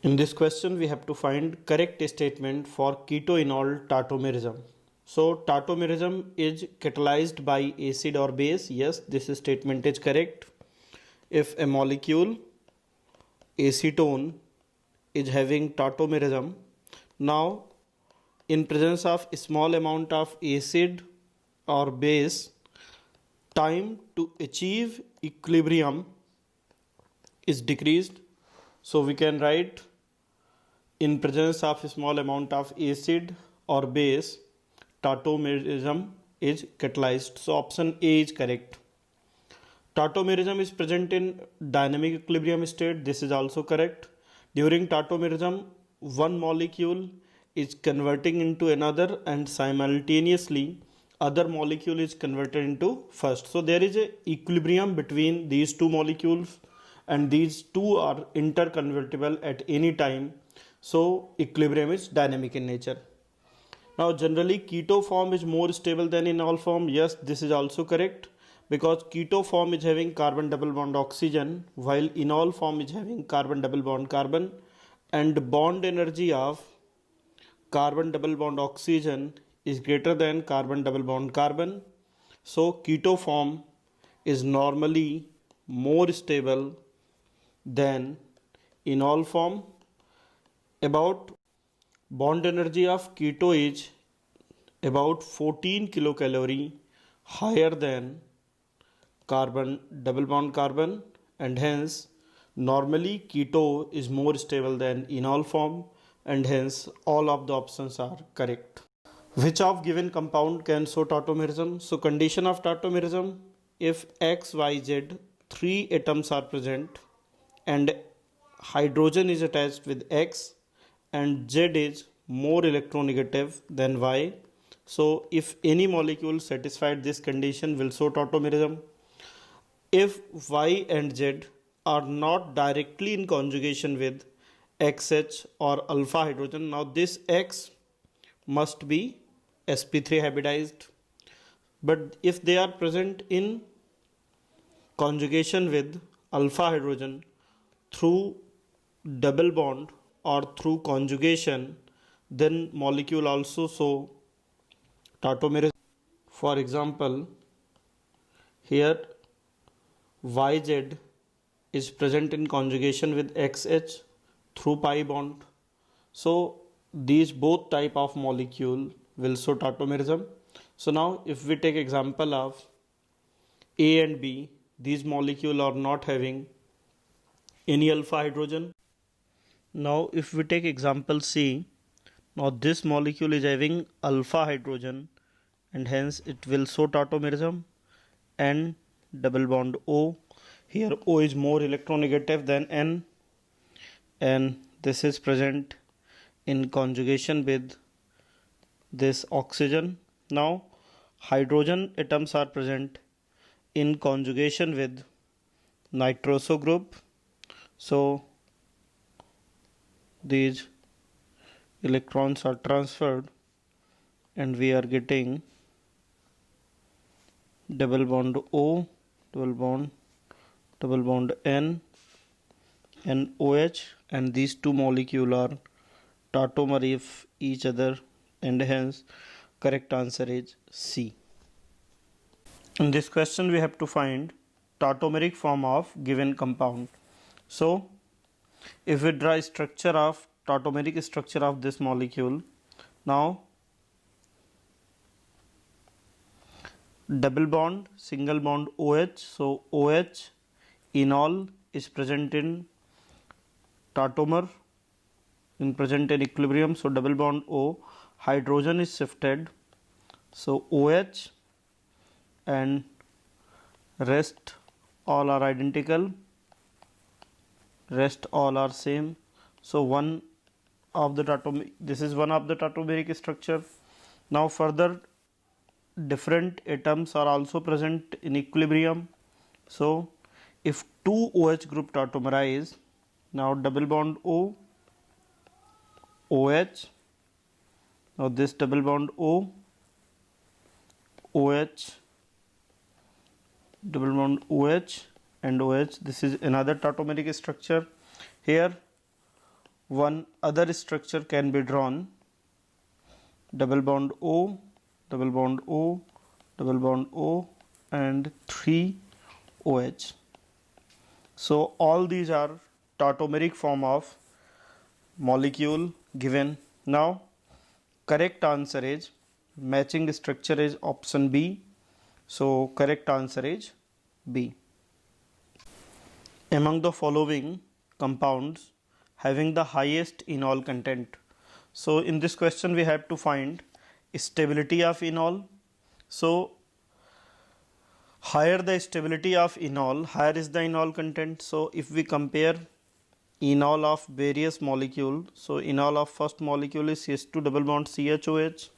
In this question, we have to find correct statement for ketoenol tautomerism. So, tautomerism is catalyzed by acid or base. Yes, this statement is correct. If a molecule acetone is having tautomerism, now in presence of a small amount of acid or base, time to achieve equilibrium is decreased. So we can write in presence of a small amount of acid or base, tautomerism is catalyzed. So option A is correct. Tautomerism is present in dynamic equilibrium state. This is also correct. During tautomerism, one molecule is converting into another and simultaneously other molecule is converted into first. So there is a equilibrium between these two molecules and these two are interconvertible at any time. So equilibrium is dynamic in nature. Now generally keto form is more stable than enol form. Yes, this is also correct because keto form is having carbon double bond oxygen while enol form is having carbon double bond carbon, and bond energy of carbon double bond oxygen is greater than carbon double bond carbon. So keto form is normally more stable than enol form. About bond energy of keto is about 14 kilocalorie higher than carbon double bond carbon, and hence normally keto is more stable than enol form, and hence all of the options are correct. Which of given compound can show tautomerism? So condition of tautomerism, if X, Y, Z, three atoms are present and hydrogen is attached with X and Z is more electronegative than Y. So if any molecule satisfied this condition will show tautomerism. If Y and Z are not directly in conjugation with XH or alpha hydrogen, now this X must be sp3 hybridized. But if they are present in conjugation with alpha hydrogen through double bond or through conjugation, then molecule also show tautomerism. For example, here YZ is present in conjugation with XH through pi bond. So these both type of molecule will show tautomerism. So now if we take example of A and B, these molecule are not having any alpha hydrogen. Now if we take example C, now this molecule is having alpha hydrogen and hence it will show tautomerism. N double bond O, here O is more electronegative than N, and this is present in conjugation with this oxygen. Now hydrogen atoms are present in conjugation with nitroso group, so these electrons are transferred and we are getting double bond O, double bond N and OH, and these two molecules are tautomer of each other, and hence correct answer is C. In this question we have to find tautomeric form of given compound. So if we draw structure of tautomeric structure of this molecule, now double bond single bond OH, so OH enol is present in tautomer, in present in equilibrium, so double bond O, hydrogen is shifted, so OH, and rest all are identical, rest all are same. So one of the this is one of the tautomeric structure. Now further different atoms are also present in equilibrium. So if two OH group tautomerize, now double bond O, OH, now this double bond O, OH, double bond OH and OH, this is another tautomeric structure. Here one other structure can be drawn, double bond O, double bond O, double bond O, and 3 OH. So all these are tautomeric form of molecule given. Now correct answer is matching structure is option B. So correct answer is B. Among the following compounds having the highest enol content. So in this question we have to find stability of enol. So higher the stability of enol, higher is the enol content. So if we compare enol of various molecules, so enol of first molecule is CH2 double bond CHOH,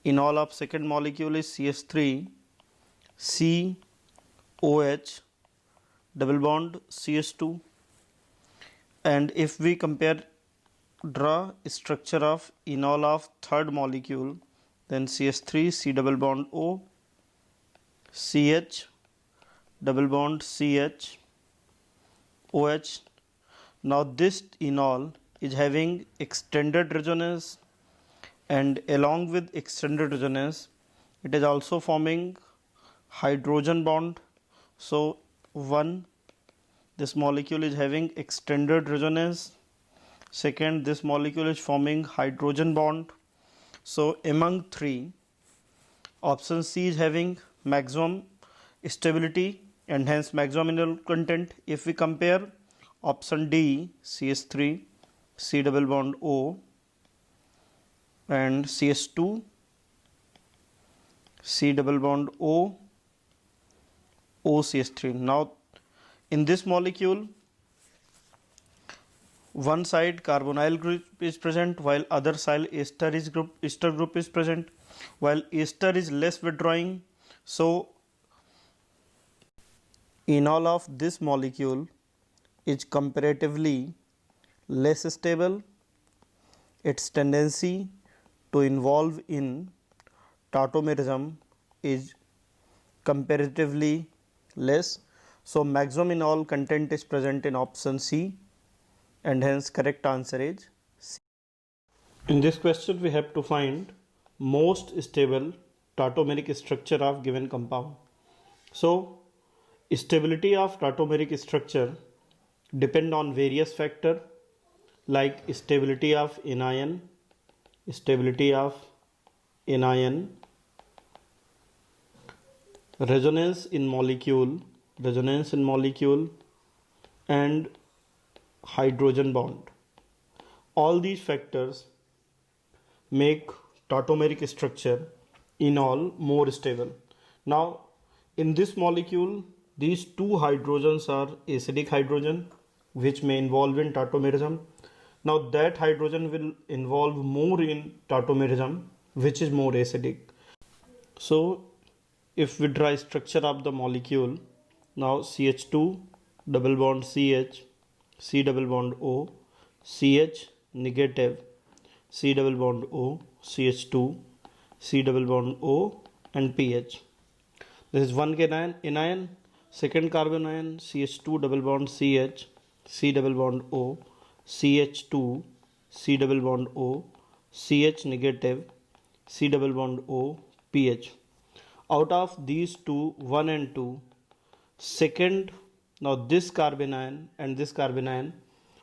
enol of second molecule is CH3 COH double bond CH2, and if we draw structure of enol of third molecule, then CH3 C double bond O, CH double bond CH OH. Now this enol is having extended resonance, and along with extended resonance it is also forming hydrogen bond. So this molecule is having extended resonance, second this molecule is forming hydrogen bond. So among three, option C is having maximum stability and hence maximum enol content. If we compare option D CH3 C double bond O and CH2 C double bond O OCH3. Now in this molecule one side carbonyl group is present while other side ester group is present, while ester is less withdrawing. So enol of this molecule is comparatively less stable, its tendency to involve in tautomerism is comparatively less. So maximum enol content is present in option C, and hence correct answer is C. In this question we have to find most stable tautomeric structure of given compound. So stability of tautomeric structure depend on various factors like stability of anion, resonance in molecule, and hydrogen bond. All these factors make tautomeric structure enol more stable. Now in this molecule these two hydrogens are acidic hydrogen which may involve in tautomerism. Now that hydrogen will involve more in tautomerism which is more acidic. So if we draw structure of the molecule, now CH2 double bond CH C double bond O, CH negative C double bond O, CH2 C double bond O, and pH. This is one anion, second carbon ion CH2 double bond CH C double bond O, CH2 C double bond O, CH negative C double bond O, pH. Out of these two, 1 and 2, second, now this carbon ion and this carbon ion,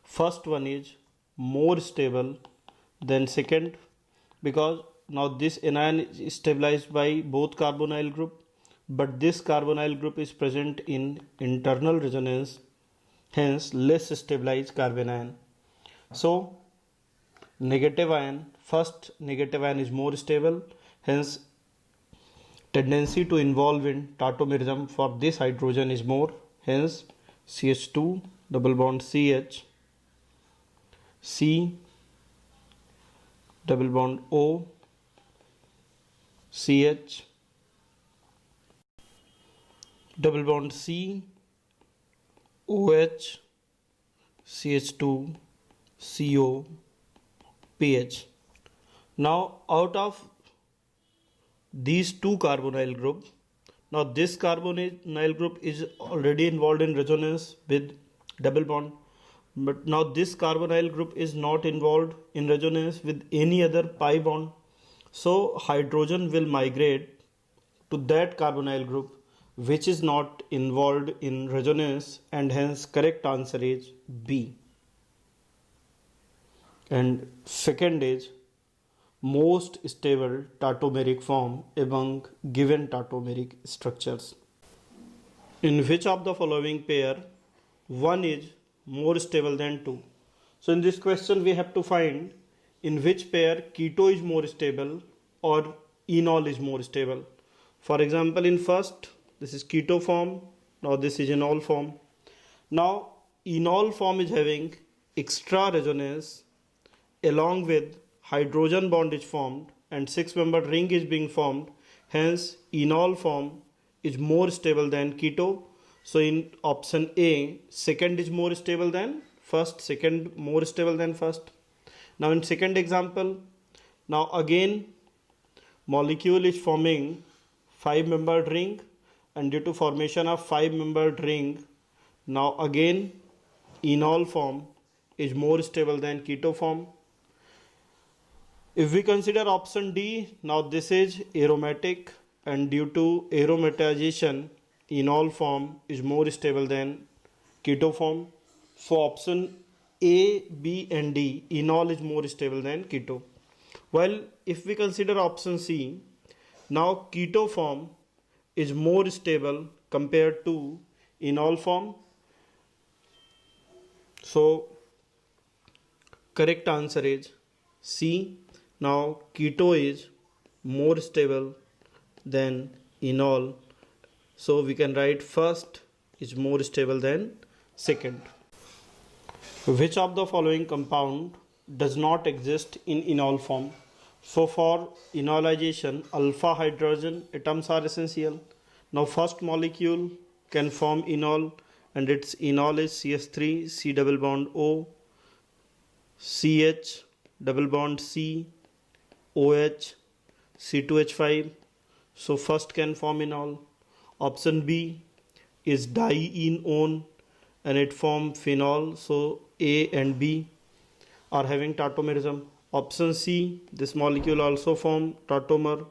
first one is more stable than second, because now this anion is stabilized by both carbonyl group, but this carbonyl group is present in internal resonance, hence less stabilized carbon ion. So negative ion, first negative ion is more stable, hence tendency to involve in tautomerism for this hydrogen is more, hence CH2 double bond CH C double bond O, CH double bond C OH, CH2 CO, pH. Now out of these two carbonyl group, now this carbonyl group is already involved in resonance with double bond, But now this carbonyl group is not involved in resonance with any other pi bond. So hydrogen will migrate to that carbonyl group which is not involved in resonance, and hence correct answer is B. And second is most stable tautomeric form among given tautomeric structures. In which of the following pair one is more stable than 2? So in this question we have to find in which pair keto is more stable or enol is more stable. For example, in first, this is keto form, now this is enol form. Now enol form is having extra resonance along with hydrogen bond is formed and 6-membered ring is being formed, hence enol form is more stable than keto. So in option A, second is more stable than first, second more stable than first. Now in second example, now again molecule is forming 5-membered ring, and due to formation of 5-membered ring, now again enol form is more stable than keto form. If we consider option D, now this is aromatic, and due to aromatization enol form is more stable than keto form. So option A, B and D, enol is more stable than keto. While if we consider option C, now keto form is more stable compared to enol form. So correct answer is C. Now keto is more stable than enol. So we can write first is more stable than second. Which of the following compound does not exist in enol form? So for enolization, alpha hydrogen atoms are essential. Now first molecule can form enol, and its enol is CH3, C double bond O, CH double bond C, OH, C2H5. So first can form enol. Option B is dienone and it form phenol. So A and B are having tautomerism. Option C, this molecule also form tautomer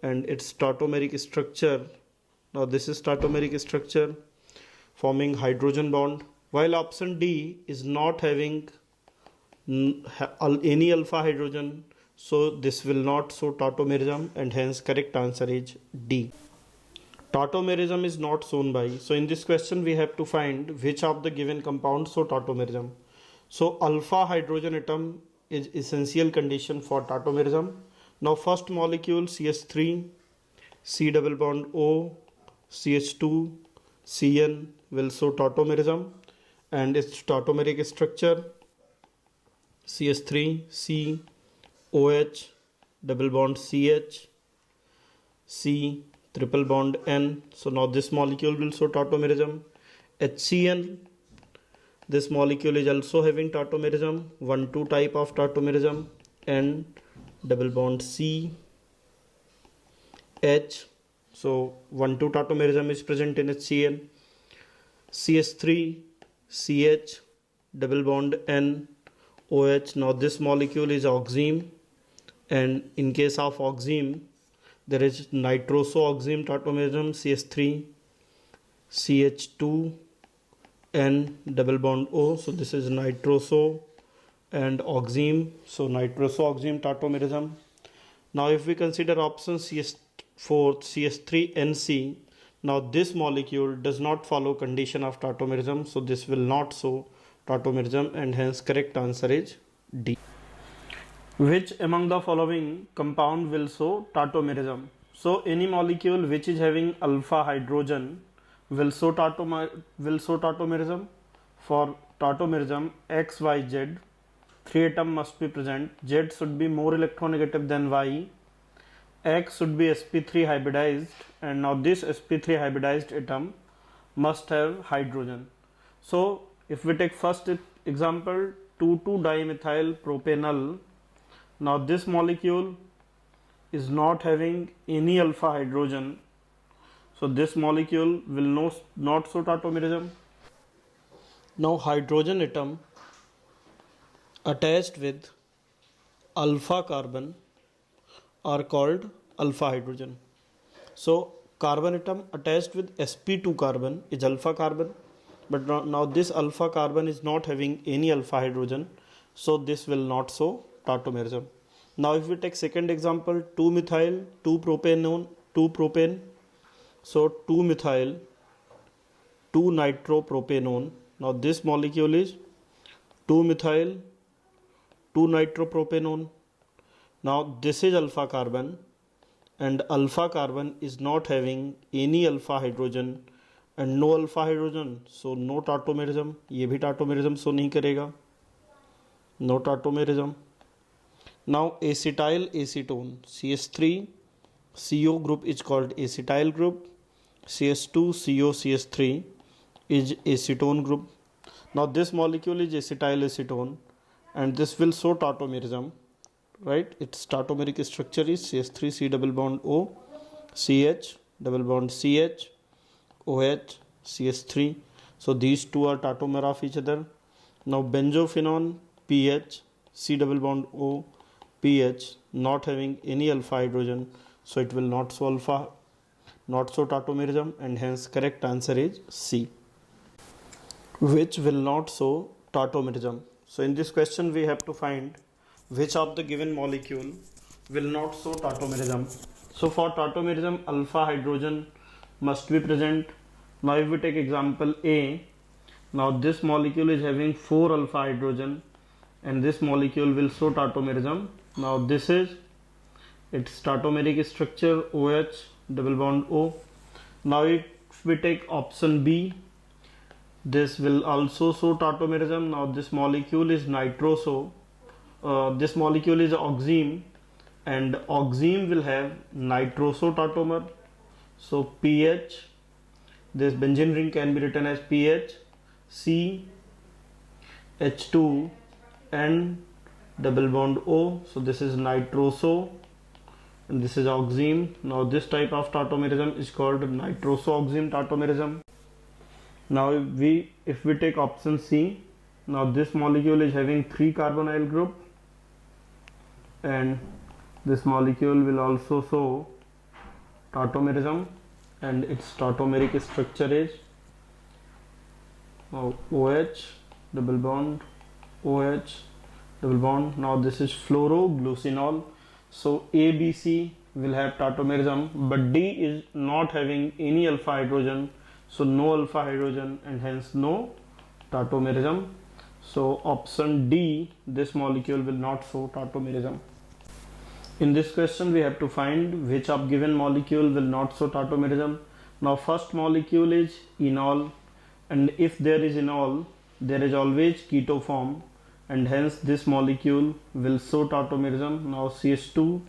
and its tautomeric structure. Now this is tautomeric structure forming hydrogen bond. While option D is not having any alpha hydrogen, so this will not show tautomerism, and hence correct answer is D. Tautomerism is not shown by. So in this question we have to find which of the given compounds show tautomerism. So alpha hydrogen atom is essential condition for tautomerism. Now first molecule CH3, C double bond O, CH2, Cn will show tautomerism, and its tautomeric structure CH3, C, OH, double bond CH, C, triple bond N. So now this molecule will show tautomerism. HCl, this molecule is also having tautomerism, 1,2 type of tautomerism, and double bond C, H. So 1,2 tautomerism is present in HCl. CH3, CH, double bond N, OH. Now this molecule is oxime, and in case of oxime there is nitroso-oxime tautomerism, CH3, CH2, N, double bond O. So this is nitroso and oxime. So nitroso-oxime tautomerism. Now if we consider option CH4, CH3NC, now this molecule does not follow condition of tautomerism, so this will not show tautomerism, and hence correct answer is D. Which among the following compound will show tautomerism? So any molecule which is having alpha hydrogen will show tautomerism. For tautomerism, X, Y, Z, 3 atom must be present. Z should be more electronegative than Y. X should be sp3 hybridized, and now this sp3 hybridized atom must have hydrogen. So if we take first example, 2,2-dimethyl propanol. Now this molecule is not having any alpha hydrogen, so this molecule will not show tautomerism. Now hydrogen atom attached with alpha carbon are called alpha hydrogen. So carbon atom attached with sp2 carbon is alpha carbon, but now this alpha carbon is not having any alpha hydrogen, so this will not show tautomerism. Now if we take second example, 2 methyl 2 propanone 2 propane, so 2 methyl 2 nitropropanone. Now this molecule is 2 methyl 2 nitropropanone. Now this is alpha carbon, and alpha carbon is not having any alpha hydrogen and no alpha hydrogen, so no tautomerism. ये भी tautomerism show नहीं करेगा, no tautomerism. Now acetyl acetone CH3 CO group is called acetyl group, CH2 CO CH3 is acetone group. Now this molecule is acetyl acetone, and this will show tautomerism, right? Its tautomeric structure is CH3 C double bond O, CH double bond CH, OH, CH3. So these two are tautomer of each other. Now benzophenone PH C double bond O, PH, not having any alpha hydrogen, so it will not show alpha, not show tautomerism, and hence correct answer is C, which will not show tautomerism. So in this question we have to find which of the given molecule will not show tautomerism. So for tautomerism, alpha hydrogen must be present. Now if we take example A, now this molecule is having 4 alpha hydrogen, and this molecule will show tautomerism. Now this is its tautomeric structure, OH double bond O. Now if we take option B, this will also show tautomerism. Now this molecule is nitroso. This molecule is oxime, and oxime will have nitroso tautomer. So pH, this benzene ring can be written as pH C H2 N double bond O. So this is nitroso, and this is oxime. Now this type of tautomerism is called nitroso-oxime tautomerism. Now if we take option C, now this molecule is having 3 carbonyl group, and this molecule will also show tautomerism, and its tautomeric structure is OH double bond OH double bond. Now this is fluoroglucinol. So A, B, C will have tautomerism, but D is not having any alpha hydrogen, so no alpha hydrogen, and hence no tautomerism. So option D, this molecule will not show tautomerism. In this question we have to find which of given molecule will not show tautomerism. Now first molecule is enol, and if there is enol, there is always keto form, and hence this molecule will show tautomerism. Now CH2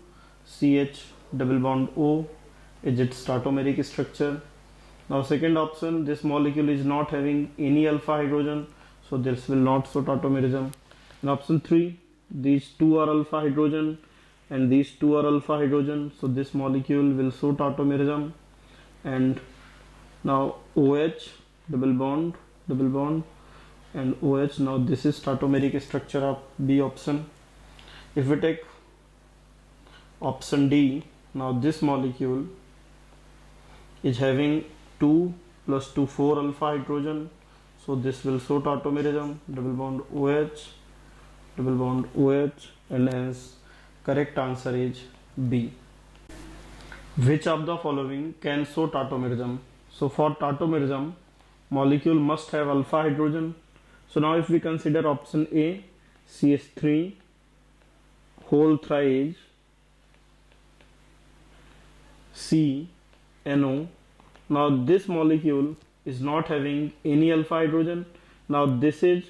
CH double bond O is its tautomeric structure. Now second option, this molecule is not having any alpha hydrogen, so this will not show tautomerism. In option 3, these two are alpha hydrogen and these two are alpha hydrogen, so this molecule will show tautomerism. And now OH double bond and OH, now this is tautomeric structure of B option. If we take option D, now this molecule is having 2 plus 2 4 alpha hydrogen, so this will show tautomerism, double bond OH, and hence correct answer is B. Which of the following can show tautomerism? So for tautomerism, molecule must have alpha hydrogen. So now if we consider option A, CH3 whole thrice CNO. Now this molecule is not having any alpha hydrogen. Now this is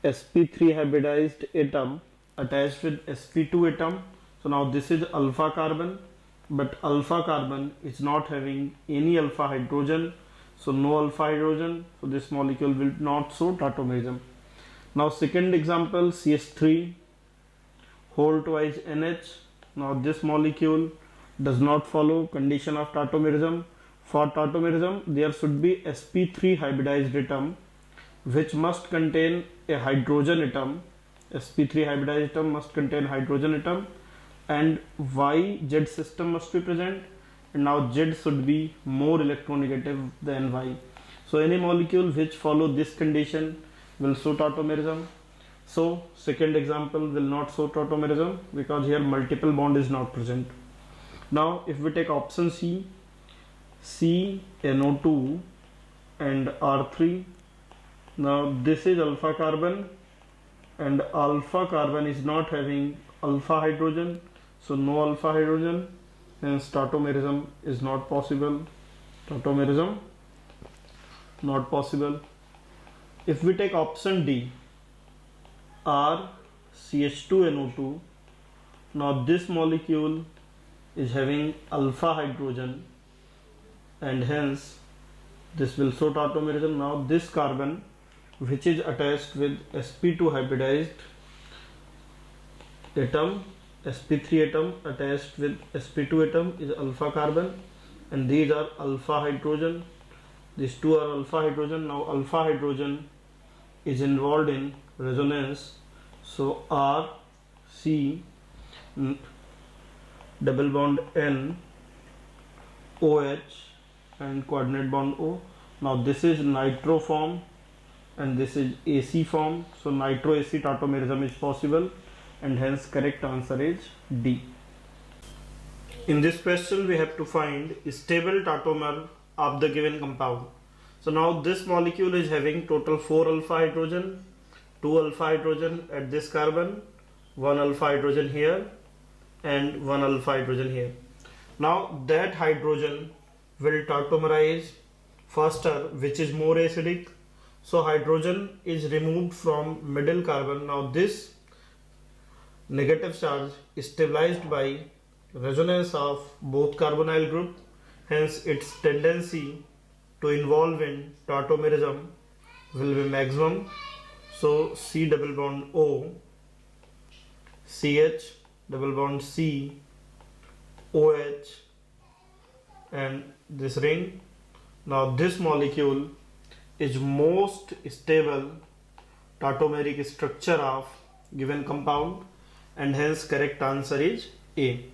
sp3 hybridized atom attached with sp2 atom. So now this is alpha carbon, but alpha carbon is not having any alpha hydrogen, so no alpha hydrogen, so this molecule will not show tautomerism. Now second example, CH3 whole twice NH. Now this molecule does not follow condition of tautomerism. For tautomerism there should be sp3 hybridized atom. which must contain a hydrogen atom, sp3 hybridized atom must contain hydrogen atom, and Y Z system must be present, and now Z should be more electronegative than Y. So any molecule which follow this condition will show tautomerism. So second example will not show tautomerism because here multiple bond is not present. Now if we take option C, CNO2 and R3, now this is alpha carbon, and alpha carbon is not having alpha hydrogen, so no alpha hydrogen, hence tautomerism is not possible. Tautomerism not possible. If we take option D, RCH2NO2, now this molecule is having alpha hydrogen and hence this will show tautomerism. Now this carbon which is attached with sp2 hybridized atom, sp3 atom attached with sp2 atom is alpha carbon, and these are alpha hydrogen. These two are alpha hydrogen. Now alpha hydrogen is involved in resonance, so R C double bond N OH and coordinate bond O. Now this is nitro form and this is AC form, so nitro AC tautomerism is possible, and hence correct answer is D. In this question we have to find stable tautomer of the given compound. So now this molecule is having total 4 alpha hydrogen, 2 alpha hydrogen at this carbon, 1 alpha hydrogen here and 1 alpha hydrogen here. Now that hydrogen will tautomerize faster, which is more acidic, so hydrogen is removed from middle carbon. Now this negative charge is stabilized by resonance of both carbonyl group, hence its tendency to involve in tautomerism will be maximum. So C double bond O, CH double bond C, OH and this ring. Now this molecule is most stable tautomeric structure of given compound, and hence correct answer is A.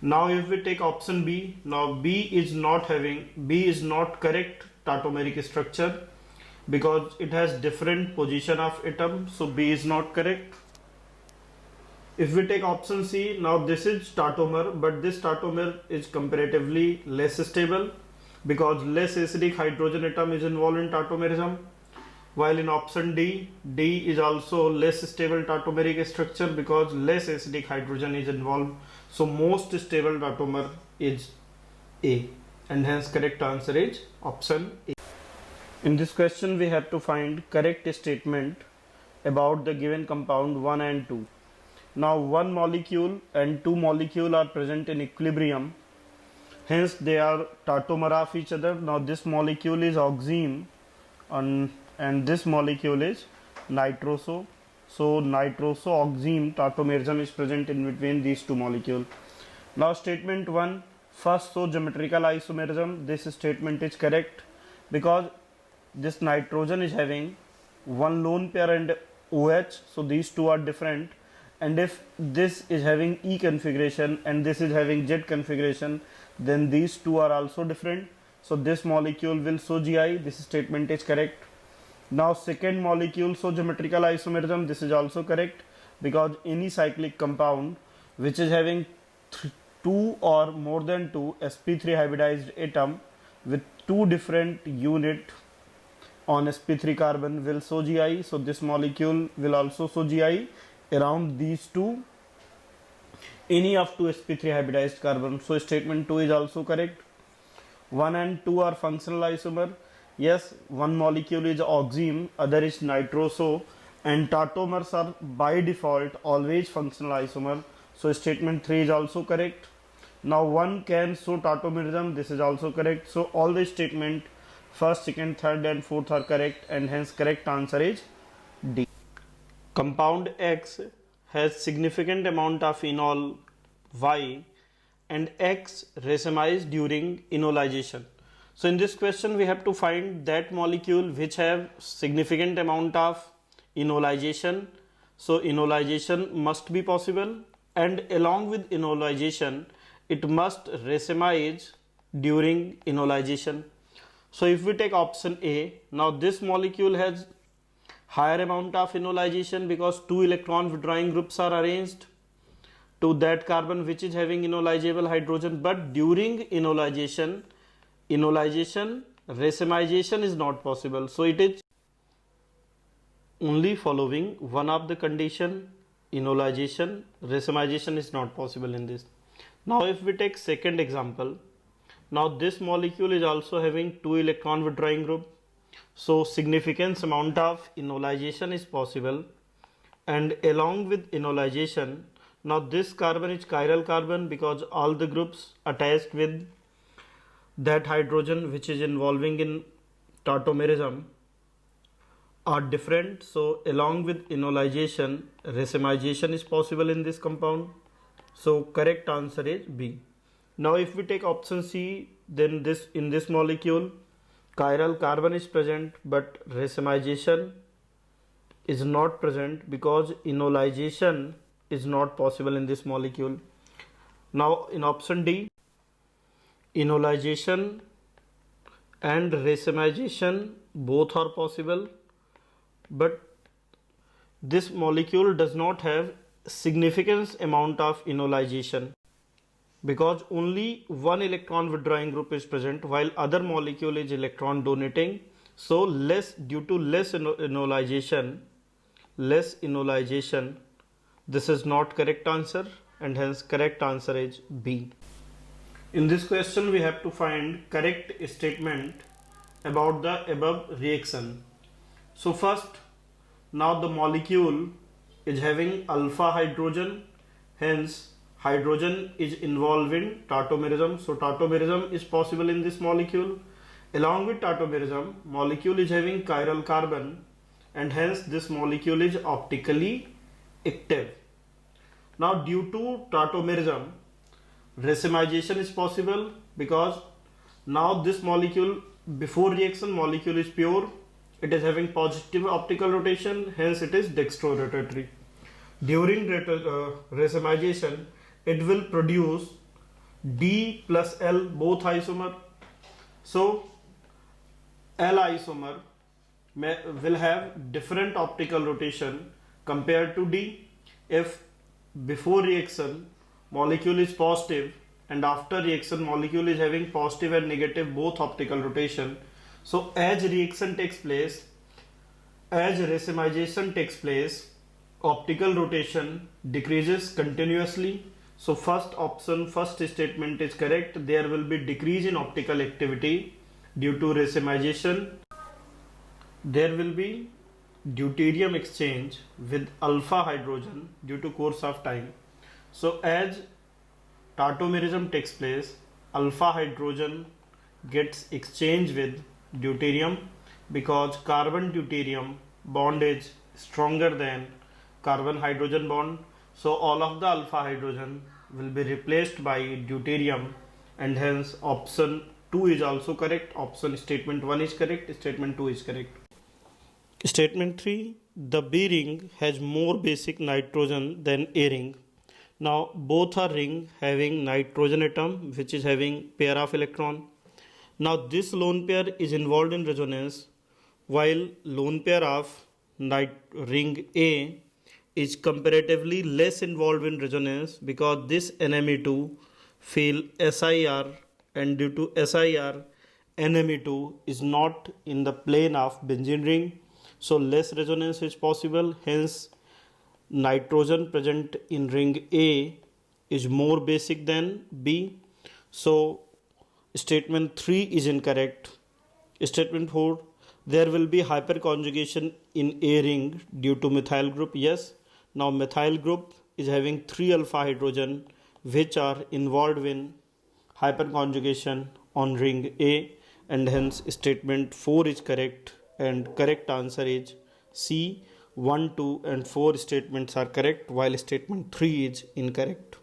Now if we take option B, now B is not correct tautomeric structure because it has different position of atom, so B is not correct. If we take option C, now this is tautomer, but this tautomer is comparatively less stable because less acidic hydrogen atom is involved in tautomerism, while in option D is also less stable tautomeric structure because less acidic hydrogen is involved, so most stable tautomer is A, and hence correct answer is option A. In this question we have to find correct statement about the given compound 1 and 2. Now one molecule and two molecule are present in equilibrium, hence they are tautomer of each other. Now this molecule is oxime and this molecule is nitroso, so nitroso-oxime tautomerism is present in between these two molecules. Now statement 1, first show geometrical isomerism. This statement is correct because this nitrogen is having one lone pair and OH, so these two are different, and if this is having E configuration and this is having Z configuration, then these two are also different, so this molecule will show GI. This statement is correct. Now second molecule show geometrical isomerism. This is also correct because any cyclic compound which is having two or more than two sp3 hybridized atom with two different unit on sp3 carbon will show GI, so this molecule will also show GI around these two, any of two sp3 hybridized carbon. So statement 2 is also correct. 1 and 2 are functional isomer. Yes, one molecule is oxime, other is nitroso, and tautomers are by default always functional isomer, so statement 3 is also correct. Now one can show tautomerism. This is also correct. So all the statement first, second, third and fourth are correct, and hence correct answer is D. Compound X has significant amount of enol Y and X racemized during enolization. So in this question we have to find that molecule which have significant amount of enolization. So enolization must be possible, and along with enolization it must racemize during enolization. So if we take option A, now this molecule has higher amount of enolization because two electron withdrawing groups are arranged to that carbon which is having enolizable hydrogen, but during enolization racemization is not possible. So it is only following one of the condition, enolization, racemization is not possible in this. Now if we take second example, now this molecule is also having two electron withdrawing group, so significant amount of enolization is possible, and along with enolization, now this carbon is chiral carbon because all the groups attached with that hydrogen which is involving in tautomerism are different. So along with enolization, racemization is possible in this compound. So correct answer is B. Now if we take option C, then in this molecule chiral carbon is present but racemization is not present because enolization is not possible in this molecule. Now in option D, enolization and racemization both are possible, but this molecule does not have significant amount of enolization because only one electron withdrawing group is present while other molecule is electron donating. So due to less enolization, this is not correct answer, and hence correct answer is B. In this question we have to find correct statement about the above reaction. So first, now the molecule is having alpha hydrogen, hence hydrogen is involved in tautomerism. So tautomerism is possible in this molecule. Along with tautomerism, molecule is having chiral carbon, and hence this molecule is optically active. Now due to tautomerism, racemization is possible because now this molecule before reaction molecule is pure, it is having positive optical rotation, hence it is dextrorotatory. During racemization it will produce D plus L both isomer. So L isomer will have different optical rotation compared to D. If before reaction molecule is positive and after reaction molecule is having positive and negative both optical rotation, so as reaction takes place, as racemization takes place, optical rotation decreases continuously. So first statement is correct. There will be decrease in optical activity due to racemization. There will be deuterium exchange with alpha hydrogen due to course of time. So as tautomerism takes place, alpha hydrogen gets exchanged with deuterium because carbon deuterium bond is stronger than carbon hydrogen bond. So all of the alpha hydrogen will be replaced by deuterium, and hence option 2 is also correct. Option statement 1 is correct, statement 2 is correct. Statement 3, the B ring has more basic nitrogen than A ring. Now both are ring having nitrogen atom which is having pair of electron. Now this lone pair is involved in resonance while lone pair of ring A is comparatively less involved in resonance because this NME2 feel SIR, and due to SIR NME2 is not in the plane of benzene ring, so less resonance is possible, hence nitrogen present in ring A is more basic than B. So statement 3 is incorrect. Statement 4, there will be hyperconjugation in A ring due to methyl group. Yes, now methyl group is having 3 alpha hydrogen which are involved in hyperconjugation on ring A, and hence statement 4 is correct, and correct answer is C. 1, 2 and 4 statements are correct while statement 3 is incorrect.